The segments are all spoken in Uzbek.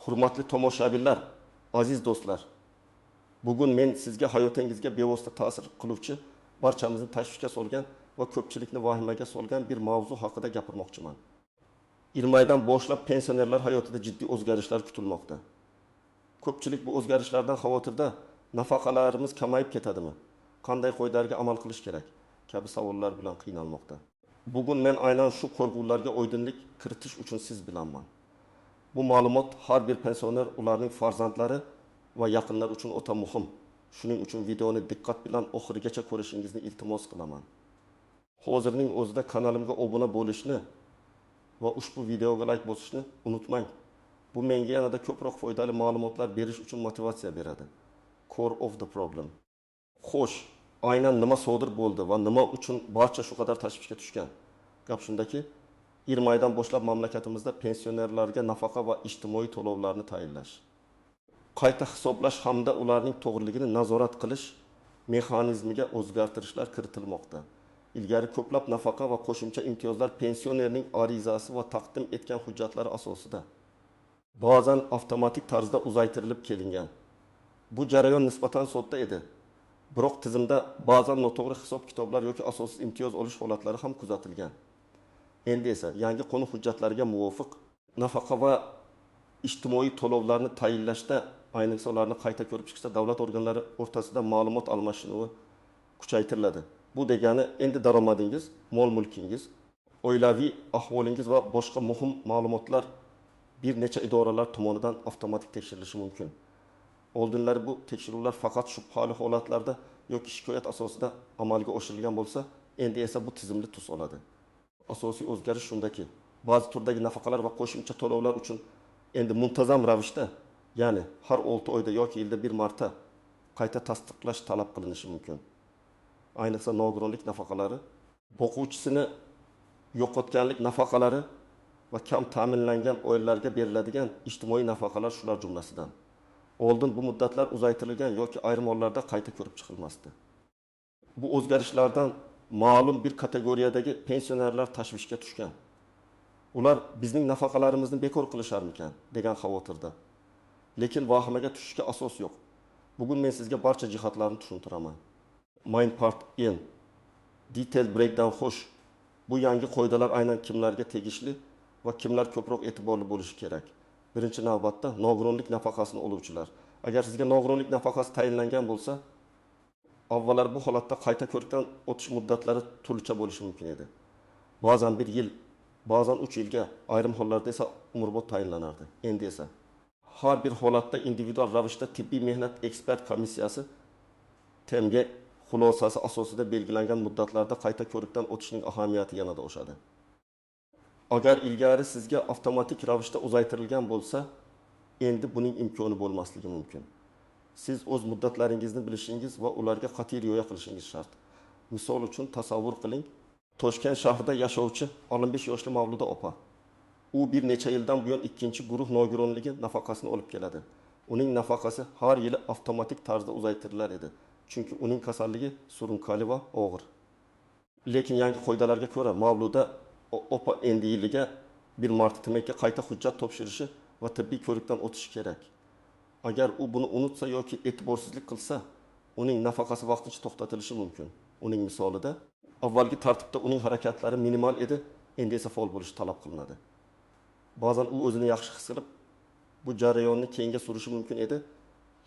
Hurmatli tomoshabinlar, aziz do'stlar. Bugun men sizga hayotingizga bevosita ta'sir qiluvchi, barchamizni tashvishga solgan va ko'pchilikni vahimaga solgan bir mavzu haqida gapirmoqchiman. 20 oydan boshlab pensionerlar hayotida jiddiy o'zgarishlar kutilmoqda. Ko'pchilik bu o'zgarishlardan xavotirda, nafaqalarimiz kamayib ketadimi? Qanday qoidalarga amal qilish kerak? Kabi savollar bilan qiynalmoqda. Bugun men aynan shu qo'rquvlarga oydinlik kiritish uchun siz bilanman. Bu ma'lumot har bir pensioner, ularning farzandlari va yaqinlar uchun o'ta muhim. Shuning uchun videoni diqqat bilan oxirigacha ko'rishingizni iltimos qilaman. Hozirning o'zida kanalimga obuna bo'lishni va ushbu videoga like bosishni unutmang. Bu menga yanada ko'proq foydali ma'lumotlar berish uchun motivatsiya beradi. Core of the problem. Xo'sh, aynan nima sodir bo'ldi va nima uchun barcha shu qadar tashvishga tushgan? Gap shundaki, 20 oydan boshlab mamlakatimizda pensionerlarga nafaqa va ijtimoiy to'lovlarni tayinlash, qayta hisoblash hamda ularning to'g'riligini nazorat qilish mexanizmiga o'zgartirishlar kiritilmoqda. Ilgari ko'plab nafaqa va qo'shimcha imtiyozlar pensionerning arizasi va taqdim etgan hujjatlari asosida ba'zan avtomatik tarzda uzaytirilib kelingan. Bu jarayon nisbatan sodda edi. Biroq tizimda ba'zan noto'g'ri hisob-kitoblar yoki asossiz imtiyoz olish holatlari ham kuzatilgan. Endi esa yangi qonun hujjatlariga muvofiq nafaqa va ijtimoiy to'lovlarni tayinlashda, ayniqsa ularni qayta ko'rib chiqishda davlat organlari o'rtasida ma'lumot almashinuvi kuchaytiriladi. Bu degani endi daromadingiz, mol-mulkingiz, oilaviy ahvolingiz va boshqa muhim ma'lumotlar bir necha idoralar tomonidan avtomatik tekshirilishi mumkin. Oldinlari bu tekshiruvlar faqat shubhali holatlarda yoki shikoyat asosida amalga oshirilgan bo'lsa, endi esa bu tizimli tus oladi. Asosiy o'zgarish shundaki, ba'zi turdagi nafaqalar va qo'shimcha to'lovlar uchun endi muntazam ravishda, ya'ni har 6 oyda yoki yilda bir marta qayta tasdiqlash talab qilinishi mumkin. Ayniqsa nogironlik nafaqalari, boquvchisini yo'qotganlik nafaqalari va kam ta'minlangan oilalarga beriladigan ijtimoiy nafaqalar shular jumlasidan. Oldin bu muddatlar uzaytirilgan yoki ayrim hollarda qayta ko'rib chiqilmasdi. Bu o'zgarishlardan ma'lum bir kategoriyadagi pensionerlar tashvishga tushgan. Ular bizning nafaqalarimizni bekor qilisharmikan degan xavotirda. Lekin vahimaga tushishga asos yo'q. Bugun men sizga barcha jihatlarni tushuntiraman. Main part in. Detail breakdown xo'sh. Bu yangi qoidalar aynan kimlarga tegishli va kimlar ko'proq e'tiborli bo'lishi kerak? Birinchi navbatda nogironlik nafaqasini oluvchilar. Agar sizga nogironlik nafaqasi tayinlangan bo'lsa, avvallar bu holatda qayta ko'rikdan o'tish muddatlari turlicha bo'lishi mumkin edi. Ba'zan 1 yil, ba'zan 3 yilga, ayrim hollarda esa umrbod tayinlanardi. Endi esa har bir holatda individual ravishda tibbiy mehnat ekspert komissiyasi temga xulosasi asosida belgilangan muddatlarda qayta ko'rikdan o'tishning ahamiyati yanada oshadi. Agar ilgari sizga avtomatik ravishda uzaytirilgan bo'lsa, endi buning imkoni bo'lmasligi mumkin. Siz o'z muddatlaringizni bilishingiz va ularga qat'iy rioya qilishingiz shart. Misol uchun tasavvur qiling, Toshkent shahrida yashovchi 15 yoshli Mavluda opa. U bir necha yildan buyon ikkinchi guruh nogironligi nafaqasini olib keladi. Uning nafaqasi har yili avtomatik tarzda uzaytirilar edi. Chunki uning kasalligi surunkali va og'ir. Lekin yangi qoidalarga ko'ra Mavluda opa endi yiliga bir marta demakki qayta hujjat topshirishi va tibbiy ko'rikdan o'tishi kerak. Agar u buni unutsa yoki e'tiborsizlik qilsa, uning nafaqasi vaqtincha to'xtatilishi mumkin. Uning misolida avvalgi tartibda uning harakatlari minimal edi, endi esa faol bo'lishi talab qilinadi. Ba'zan u o'zini yaxshi his qilib, bu jarayonni keyinga surishi mumkin edi,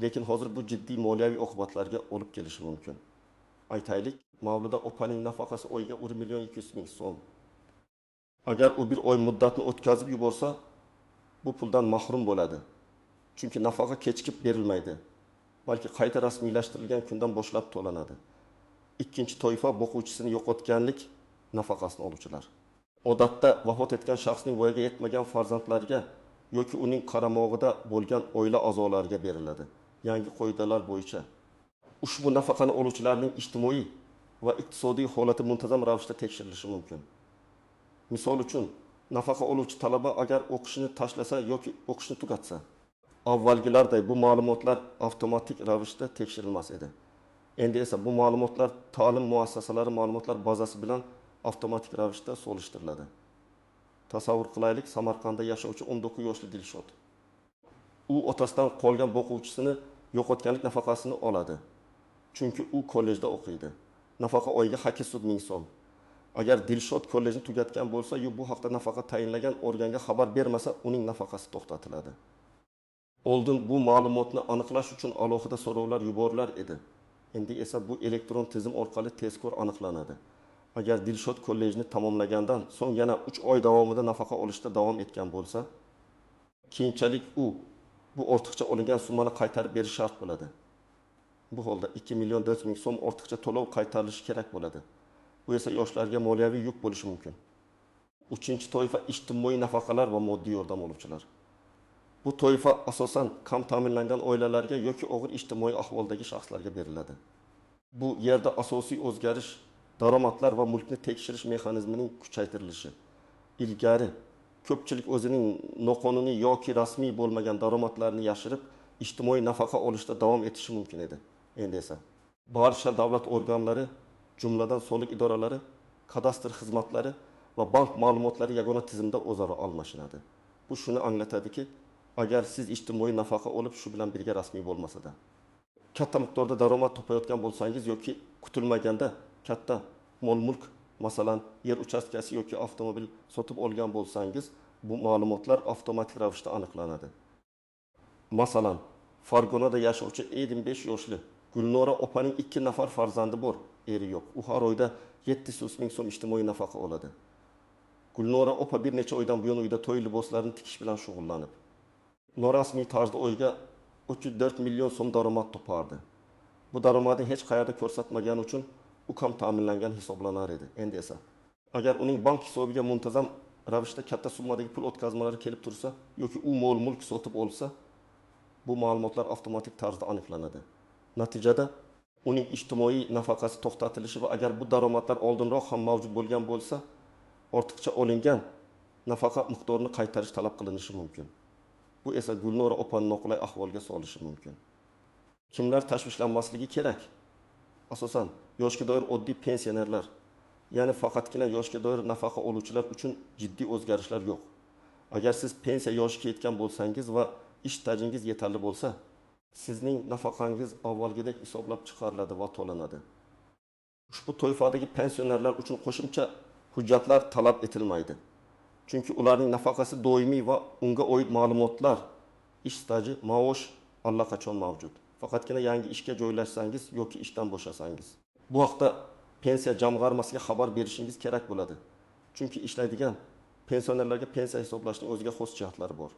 lekin hozir bu jiddiy moliyaviy oqibatlarga olib kelishi mumkin. Aytaylik, Mavluda opaning nafaqasi oyga 1.200.000 so'm. Agar u bir oy muddatni o'tkazib yuborsa, bu puldan mahrum bo'ladi. Chunki nafaqa kechikib berilmaydi, balki qayta rasmiylashtirilgan kundan boshlab to'lanadi. Ikkinchi toifa boquvchisini yo'qotganlik nafaqasini oluvchilar. Odatda vafot etgan shaxsning voyaga yetmagan farzandlariga yoki uning qaramog'ida bo'lgan oila a'zolariga beriladi. Yangi qoidalar bo'yicha ushbu nafaqani oluvchilarning ijtimoiy va iqtisodiy holati muntazam ravishda tekshirilishi mumkin. Misol uchun, nafaqa oluvchi talaba agar o'qishni tashlasa yoki o'qishni tugatsa, avvalgilarday bu ma'lumotlar avtomatik ravishda tekshirilmas edi. Endi esa bu ma'lumotlar ta'lim muassasalari ma'lumotlar bazasi bilan avtomatik ravishda solishtiriladi. Tasavvur qilaylik, Samarqandda yashovchi 19 yoshli Dilshod. u otasidan qolgan o'quvchisini yo'qotganlik nafaqasini oladi. Chunki u kollejda o'qiydi. Nafaqa oyiga 800 ming so'm. Agar Dilshod kollejni tugatgan bo'lsa, bu haqda nafaqa tayinlagan organga xabar bermasa, uning nafaqasi to'xtatiladi. Oldin bu ma'lumotni aniqlash uchun alohida so'rovlar yuborilar edi. Endi esa bu elektron tizim orqali tezkor aniqlanadi. Agar Dilshod kollejni tamomlagandan so'ng yana 3 oy davomida nafaqa olishda davom etgan bo'lsa, keyinchalik bu ortiqcha olingan summani qaytarib berish shart bo'ladi. Bu holda 2 million 400 ming so'm ortiqcha to'lov qaytarilishi kerak bo'ladi. Bu esa yoshlarga moliyaviy yuk bo'lishi mumkin. Uchinchi toifa ijtimoiy nafaqalar va moddiy yordam oluvchilar. Bu toifa asosan kam ta'minlangan oilalarga yoki og'ir ijtimoiy ahvoldagi shaxslarga beriladi. Bu yerda asosiy o'zgarish daromadlar va mulkni tekshirish mexanizmining kuchaytirilishi. Ilgari ko'pchilik o'zining noqonuniy yoki rasmiy bo'lmagan daromadlarini yashirib, ijtimoiy nafaqa olishda davom etishi mumkin edi. Endi esa barcha davlat organlari, jumladan soliq idoralari, kadastr xizmatlari va bank ma'lumotlari yagona tizimda o'zaro almashinadi. Bu shuni anglatadiki, agar siz ijtimoiy nafaqa olib, shu bilan birga rasmiy bo'lmasa-da, katta miqdorda daromad topayotgan bo'lsangiz yoki kutilmaganda katta mol-mulk, masalan, yer uchastkasi yoki avtomobil sotib olgan bo'lsangiz, bu ma'lumotlar avtomatik ravishda aniqlanadi. Masalan, Farg'onada yashovchi 25 yoshli Gulnora opaning 2 nafar farzandi bor, eri yo'q. U har oyda 700 ming so'm ijtimoiy nafaqa oladi. Gulnora opa bir necha oydan buyon uyda to'y liboslarini tikish bilan shug'ullanib, norasmiy tarzda oyga 34 million so'm daromad topardi. Bu daromadni hech qayerda ko'rsatmagani uchun u kam ta'minlangan hisoblanar edi. Endi esa agar uning bank hisobiga muntazam ravishda katta summadagi pul o'tkazmalari kelib tursa yoki u mol-mulk sotib olsa, bu ma'lumotlar avtomatik tarzda aniqlanadi. Natijada uning ijtimoiy nafaqasi to'xtatilishi va agar bu daromadlar oldinroq ham mavjud bo'lgan bo'lsa, ortiqcha olingan nafaqa miqdorini qaytarish talab qilinishi mumkin. Bu esa Gulnora opani noqulay ahvolga solishi mumkin. Kimlar tashvishlanmasligi kerak? Asosan yoshga doir oddiy pensionerlar, ya'ni faqatgina yoshga doir nafaqa oluvchilar uchun jiddiy o'zgarishlar yo'q. Agar siz pensiya yoshiga yetgan bo'lsangiz va ish tajingiz yetarli bo'lsa, sizning nafaqangiz avvalgidek hisoblab chiqariladi va to'lanadi. Ushbu toifadagi pensionerlar uchun qo'shimcha hujjatlar talab etilmaydi. Chunki ularning nafaqasi doimiy va unga oid ma'lumotlar, ish staji, maosh allaqachon mavjud. Faqatgina yangi ishga joylashsangiz yoki ishdan bo'shasangiz. Bu haqda pensiya jamg'armasiga xabar berishingiz kerak bo'ladi. Chunki ishlaydigan pensionerlarga pensiya hisoblashning o'ziga xos jihatlari bor.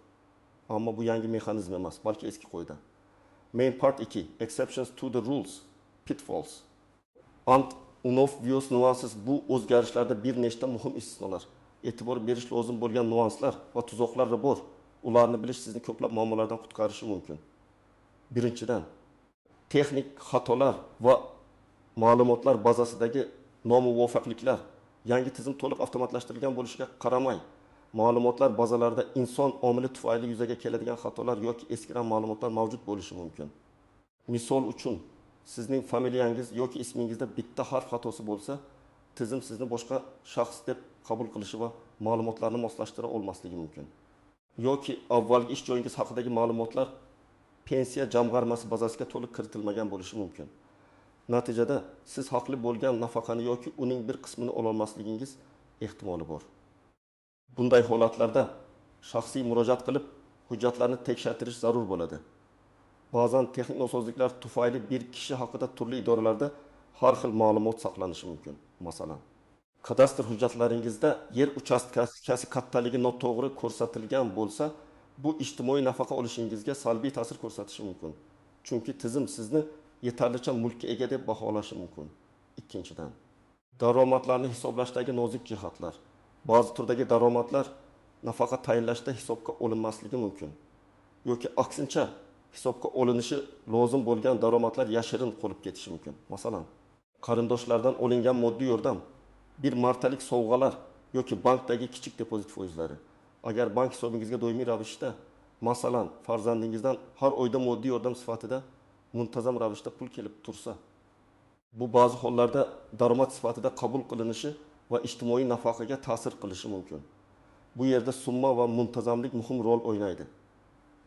Ammo bu yangi mexanizm emas, balki eski qo'yda. Main part 2. Exceptions to the rules. Pitfalls. And unobvious nuances. Bu o'zgarishlarda bir nechta muhim istisnolar, e'tibor berish lozim bo'lgan nuanslar va tuzoqlar bor. Ularni bilish sizni ko'plab muammolardan qutqarishi mumkin. Birinchidan, texnik xatolar va ma'lumotlar bazasidagi nomuvofiqliklar. Yangi tizim to'liq avtomatlashtirilgan bo'lishiga qaramay, ma'lumotlar bazalarida inson omili tufayli yuzaga keladigan xatolar yoki eskiran ma'lumotlar mavjud bo'lishi mumkin. Misol uchun, sizning familiyangiz yoki ismingizda bitta harf xatosi bo'lsa, tizim sizni boshqa shaxs deb qabul qilishi va ma'lumotlarni moslashtira olmasligi mumkin. Yoki avvalgi ish joyingiz haqidagi ma'lumotlar pensiya jamg'armasi bazasiga to'liq kiritilmagan bo'lishi mumkin. Natijada siz haqli bo'lgan nafaqani yoki uning bir qismini ola olmasligingiz ehtimoli bor. Bunday holatlarda shaxsiy murojaat qilib, hujjatlarni tekshirtirish zarur bo'ladi. Ba'zan texnik nosozliklar tufayli bir kishi haqida turli idoralarda har xil ma'lumot saqlanishi mumkin. Masalan, kadastr hujjatlaringizda yer uchastkasi kattaligi noto'g'ri ko'rsatilgan bo'lsa, bu ijtimoiy nafaqa olishingizga salbiy ta'sir ko'rsatishi mumkin. Chunki tizim sizni yetarlicha mulkka ega deb baholashi mumkin. Ikkinchidan, daromadlarni hisoblashdagi nozik jihatlar. Ba'zi turdagi daromadlar nafaqa tayinlashda hisobga olinmasligi mumkin. Yoki aksincha, hisobga olinishi lozim bo'lgan daromadlar yashirin qolib ketishi mumkin. Masalan, qarindoshlardan olingan moddiy yordam, bir martalik sovg'alar yoki bankdagi kichik depozit foizlari. Agar bank hisobingizga doimiy ravishda, masalan, farzandingizdan har oyda moddiy yordam sifatida muntazam ravishda pul kelib tursa, bu ba'zi hollarda daromad sifatida qabul qilinishi va ijtimoiy nafaqaga ta'sir qilishi mumkin. Bu yerda summa va muntazamlik muhim rol o'ynaydi.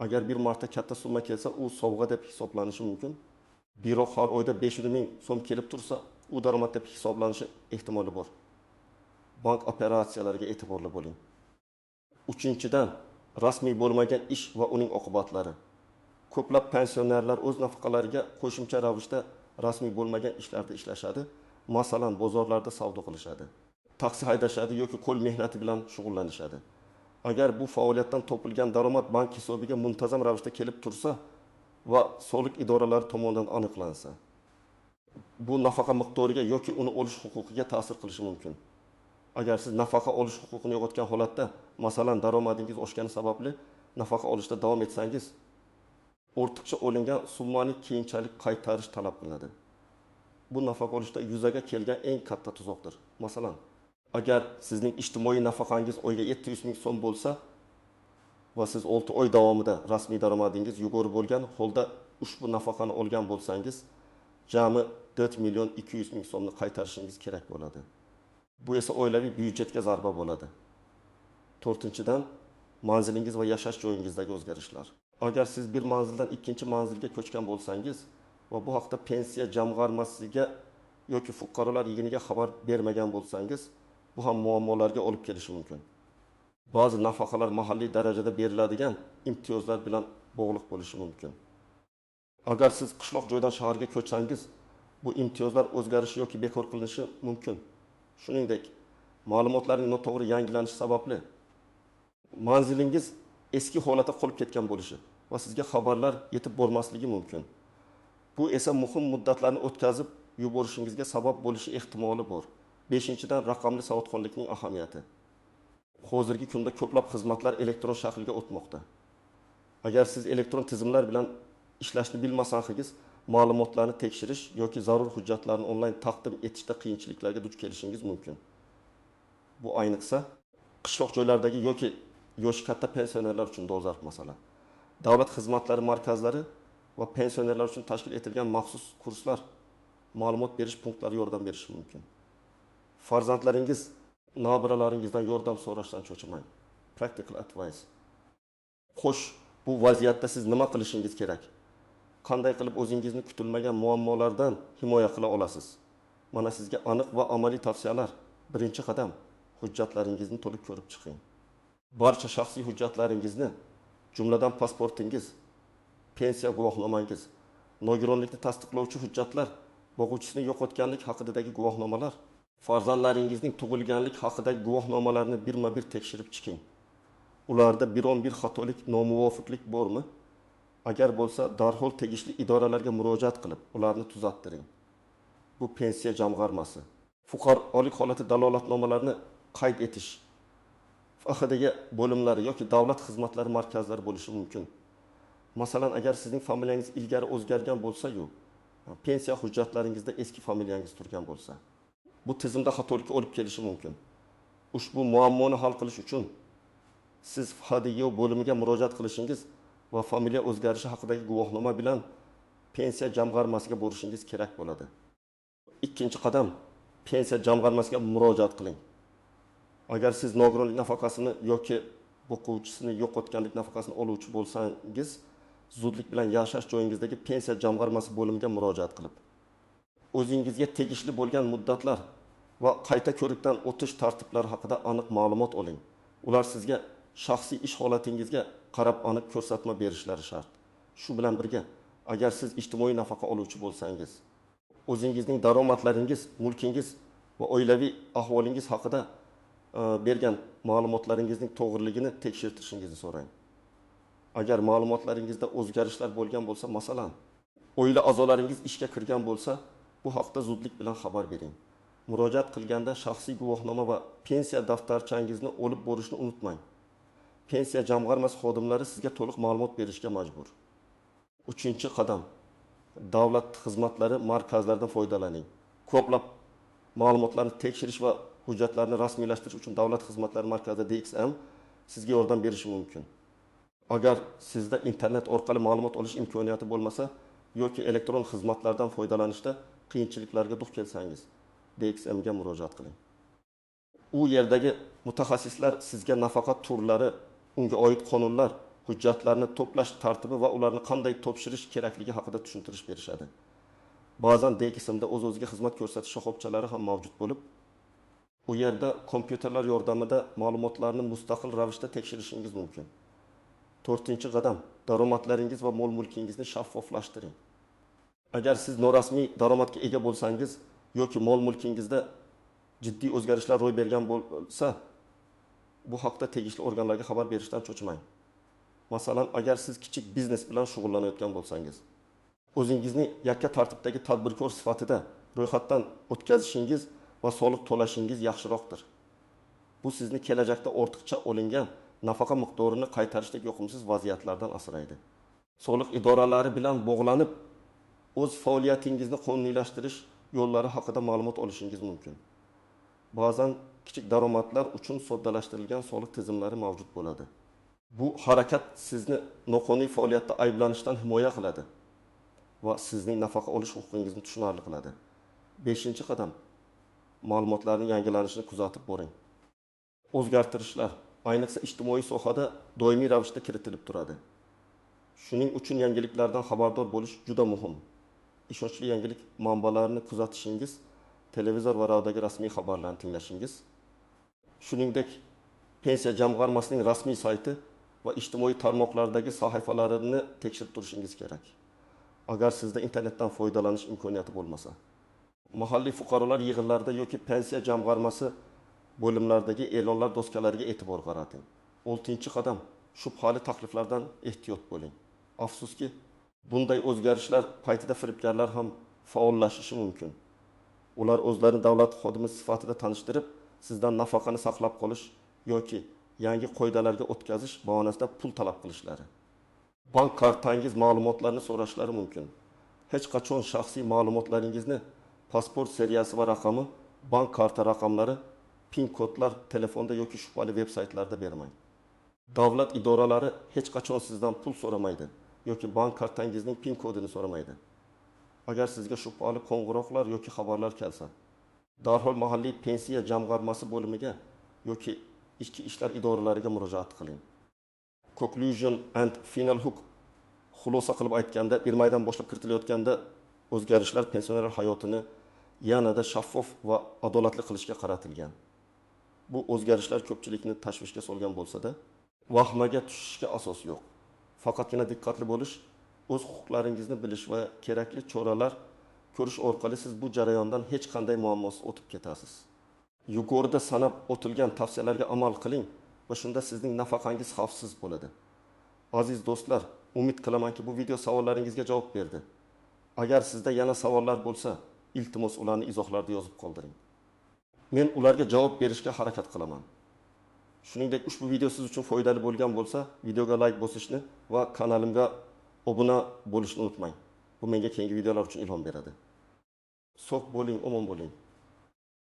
Agar bir marta katta summa kelsa, u sovg'a deb hisoblanishi mumkin. Biroq har oyda 500 ming so'm kelib tursa, u daromad deb hisoblanishi ehtimoli bor. Bank operatsiyalariga e'tiborli bo'ling. Uchinchidan, rasmiy bo'lmagan ish va uning oqibatlari. Ko'plab pensionerlar o'z nafaqalariga qo'shimcha ravishda rasmiy bo'lmagan ishlarda ishlashadi. Masalan, bozorlarda savdo qilishadi, taksi haydashadi yoki qo'l mehnati bilan shug'ullanishadi. Agar bu faoliyatdan topilgan daromad bank hisobiga muntazam ravishda kelib tursa va soliq idoralari tomonidan aniqlansa, bu nafaqa miqdoriga yoki uni olish huquqiga ta'sir qilishi mumkin. Agar siz nafaqa olish huquqini yo'qotgan holatda, masalan, daromadingiz oshgani sababli nafaqa olishda davom etsangiz, ortiqcha olingan summani keyinchalik qaytarish talab qilinadi. Bu nafaqa olishda yuzaga kelgan eng katta tuzoqdir. Masalan, agar sizning ijtimoiy nafaqangiz oyga 700 ming so'm bo'lsa va siz 6 oy davomida rasmiy daromadingiz yuqori bo'lgan holda ushbu nafaqani olgan bo'lsangiz, jami 4 million 200 ming so'mni qaytarishingiz kerak bo'ladi. Bu esa oilaviy byudjetga zarba bo'ladi. To'rtinchidan, manzilingiz va yashash joyingizdagi o'zgarishlar. Agar siz bir manzildan ikkinchi manzilga ko'chgan bo'lsangiz va bu haqda pensiya jamg'armasiga yoki fuqarolar yig'iniga xabar bermagan bo'lsangiz, bu ham muammolarga olib kelishi mumkin. Ba'zi nafaqalar mahalliy darajada beriladigan imtiyozlar bilan bog'liq bo'lishi mumkin. Agar siz qishloq joydan shaharga ko'chsangiz, bu imtiyozlar o'zgarishi yoki bekor qilinishi mumkin. Shuningdek, ma'lumotlarning noto'g'ri yangilanishi sababli manzilingiz eski holatda qolib ketgan bo'lishi va sizga xabarlar yetib bormasligi mumkin. Bu esa muhim muddatlarni o'tkazib yuborishingizga sabab bo'lishi ehtimoli bor. Beshinchidan, raqamli savodxonlikning ahamiyati. Hozirgi kunda ko'plab xizmatlar elektron shaklga o'tmoqda. Agar siz elektron tizimlar bilan ishlashni bilmasangiz, ma'lumotlarni tekshirish yoki zarur hujjatlarni onlayn taqdim etishda qiyinchiliklarga duch kelishingiz mumkin. Bu ayniqsa qishloq joylardagi yoki yoshi katta pensionerlar uchun dolzarb masala. Davlat xizmatlari markazlari va pensionerlar uchun tashkil etilgan maxsus kurslar, ma'lumot berish punktlari yordam berishi mumkin. Farzandlaringiz, nabiralaringizdan yordam so'rashdan cho'chimang. Practical advice. Xo'sh, bu vaziyatda siz nima qilishingiz kerak? Qanday qilib o'zingizni kutilmagan muammolardan himoya qila olasiz? Mana sizga aniq va amaliy tavsiyalar. Birinchi qadam, hujjatlaringizni to'liq ko'rib chiqing. Barcha shaxsiy hujjatlaringizni, jumladan pasportingiz, pensiya guvohnomangiz, nogironlikni tasdiqlovchi hujjatlar, boquvchisini yo'qotganlik haqidagi guvohnomalar, farzandlaringizning tug'ilganlik haqidagi guvohnomalarni birma-bir tekshirib chiqing. Ularda biron-bir xatolik, nomuvofiqlik bormi? Agar bo'lsa, darhol tegishli idoralarga murojaat qilib, ularni tuzattiring. Bu pensiya jamg'armasi, fuqarolik holati dalolatnomalarini qayd etish, FHDga bo'limlari yoki davlat xizmatlari markazlari bo'lishi mumkin. Masalan, agar sizning familiyangiz ilgari o'zgargan bo'lsa-yu, pensiya hujjatlaringizda eski familiyangiz turgan bo'lsa, bu tizimda xatolikka olib kelishi mumkin. Ushbu muammoni hal qilish uchun siz FHDga bo'limiga murojaat qilishingiz va familiya o'zgarishi haqidagi guvohnoma bilan pensiya jamg'armasiga borishingiz kerak bo'ladi. Ikkinchi qadam, pensiya jamg'armasiga murojaat qiling. Agar siz nogironlik nafaqasini yoki boquvchisini yo'qotganlik nafaqasini oluvchi bo'lsangiz, zudlik bilan yashash joyingizdagi pensiya jamg'armasi bo'limiga murojaat qilib, o'zingizga tegishli bo'lgan muddatlar va qayta ko'rikdan o'tish tartiblari haqida aniq ma'lumot oling. Ular sizga shaxsiy ish holatingizga qarab aniq ko'rsatma berishlari shart. Shu bilan birga, agar siz ijtimoiy nafaqa oluvchi bo'lsangiz, o'zingizning daromadlaringiz, mulkingiz va oilaviy ahvolingiz haqida bergan ma'lumotlaringizning to'g'riligini tekshirtirishingizni so'rang. Agar ma'lumotlaringizda o'zgarishlar bo'lgan bo'lsa, masalan, oila a'zolaringiz ishga kirgan bo'lsa, bu haqda zudlik bilan xabar bering. Murojaat qilganda shaxsiy guvohnoma va pensiya daftarchangizni olib borishni unutmang. Pensiya jamg'armasi xodimlari sizga to'liq ma'lumot berishga majbur. Uchinchi qadam, davlat xizmatlari markazlaridan foydalaning. Ko'plab ma'lumotlarni tekshirish va hujjatlarni rasmiylashtirish uchun davlat xizmatlari markazi DXM sizga yordam berishi mumkin. Agar sizda internet orqali ma'lumot olish imkoniyati bo'lmasa yoki elektron xizmatlardan foydalanishda qiyinchiliklarga duch kelsangiz, DXM ga murojaat qiling. U yerdagi mutaxassislar sizga nafaqa turlari, unga oid qonunlar, hujjatlarni to'plash tartibi va ularni qanday topshirish kerakligi haqida tushuntirish berishadi. Ba'zan D qismida o'z-o'ziga xizmat ko'rsatish shoxobchalari ham mavjud bo'lib, u yerda kompyuterlar yordamida ma'lumotlarni mustaqil ravishda tekshirishingiz mumkin. 4-qadam, daromadlaringiz va mol-mulkingizni shaffoflashtiring. Agar siz norasmiy daromadga ega bo'lsangiz yoki mol-mulkingizda jiddiy o'zgarishlar ro'y bergan bo'lsa, bu haqda tegishli organlarga xabar berishdan cho'chimang. Masalan, agar siz kichik biznes bilan shug'ullanayotgan bo'lsangiz, o'zingizni yakka tartibdagi tadbirkor sifatida ro'yxatdan o'tkazishingiz va soliq to'lashingiz yaxshiroqdir. Bu sizni kelajakda ortiqcha olingan nafaqa miqdorini qaytarishdek yoqimsiz vaziyatlardan asraydi. Soliq idoralari bilan bog'lanib, o'z faoliyatingizni qonuniylashtirish yo'llari haqida ma'lumot olishingiz mumkin. Ba'zan kichik daromadlar uchun soddalashtirilgan soliq tizimlari mavjud bo'ladi. Bu harakat sizni noqonuniy faoliyatda ayblanishdan himoya qiladi va sizning nafaqa olish huquqingizni tushunarli qiladi. 5-qadam, ma'lumotlarning yangilanishini kuzatib boring. O'zgartirishlar, ayniqsa ijtimoiy sohada doimiy ravishda kiritilib turadi. Shuning uchun yangiliklardan xabardor bo'lish juda muhim. Ishonchli yangilik manbalarini kuzatishingiz, televizor va radiodagi rasmiy xabarlarni tinglashingiz, shuningdek pensiya jamg'armasining rasmiy sayti va ijtimoiy tarmoqlardagi sahifalarini tekshirib turishingiz kerak. Agar sizda internetdan foydalanish imkoniyati bo'lmasa, mahalliy fuqarolar yig'inlarida yoki pensiya jamg'armasi bo'limlaridagi e'lonlar doskalariga e'tibor qarating. 6-qadam, shubhali takliflardan ehtiyot bo'ling. Afsuski, bunday o'zgarishlar paytida firibgarlar ham faollashishi mumkin. Ular o'zlarini davlat xodimi sifatida tanishtirib, sizdan nafaqani saqlab qolish yoki yangi qoidalarga o'tkazish bahonasida pul talab qilishlari. Bank kartangiz ma'lumotlarini so'rashlari mumkin. Hech qachon shaxsiy ma'lumotlaringizni, pasport seriyasi va raqami, bank karta raqamlari, PIN kodlar telefonda yoki shubhali veb-saytlarda bermang. Davlat idoralari hech qachon sizdan pul so'ramaydi yoki bank kartangizning PIN kodini so'ramaydi. Agar sizga shubhali qo'ng'iroqlar yoki xabarlar kelsa, darhol mahalliy pensiya jamg'armasi bo'limiga yoki ichki ishlar idoralariga murojaat qiling. Conclusion and final hook. Xulosa qilib aytganda, 1 maydan boshlab kiritilayotganda o'zgarishlar pensionerlar hayotini yanada shaffof va adolatli qilishga qaratilgan. Bu o'zgarishlar ko'pchilikni tashvishga solgan bo'lsa-da, vahmaga tushishga asos yo'q. Faqatgina diqqatli bo'lish, o'z huquqlaringizni bilish va kerakli choralar ko'rish orqali siz bu jarayondan hech qanday muammosiz o'tib ketasiz. Yuqorida sanab o'tilgan tavsiyalarga amal qiling va shunda sizning nafaqangiz xavfsiz bo'ladi. Aziz do'stlar, umid qilamanki bu video savollaringizga javob berdi. Agar sizda yana savollar bo'lsa, iltimos ularni izohlarda yozib qoldiring. Men ularga javob berishga harakat qilaman. Shuningdek, ushbu video siz uchun foydali bo'lgan bo'lsa, videoga like bosishni va kanalimga obuna bo'lishni unutmang. Bu menga keyingi videolar uchun ilhom beradi. Sog' bo'ling, omon bo'ling.